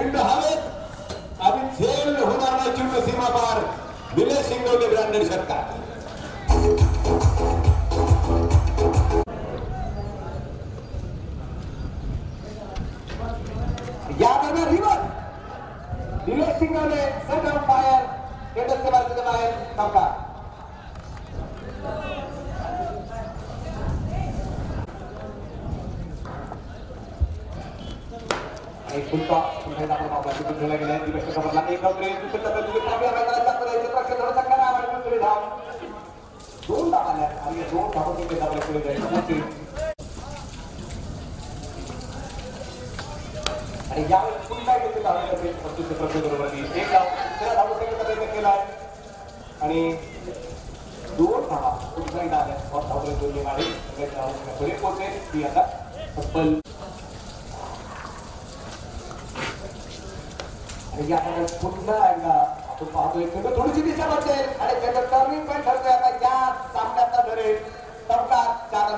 चेंडू हवेत आणि झेल होणार नाही. चेंडू सीमा पार. निलेश शिंगवले ब्रँडेड षटकार. यादरम्यान reverse Nilesh Shingwale centre fire. चेंडूच्या बाहेर चौकार. एक फुलटॉप पुन्हा आपण आपला तिथून ठेवला गेला. दिवस कमरला एक धावतोय. दुसऱ्या टप्प्यात काव्य मैदानात करायचे प्रश्न थोडा चक्कर आणि दुसरी धाव. दोन धावा आल्या आणि दोन धावांचे ते धावले पुढे जायचे. आणि यावेळी पुन्हा एक धावले असेल 25 प्रश्न बरोबर एक धाव दुसऱ्या धावसंख्येचा प्रयत्न केला आणि दोन धावा पुन्हा एकदा आल्या. धावले दोन्ही मारे पुढे पोहोचेल ती आता तब्बल पुन्हा एकदा आपण पाहतोय थोडीशी दिशा बदलेल आणि त्याचं टर्निंग पॉईंट ठरतोय आता या सामन्याचा धरेल. चौकार 4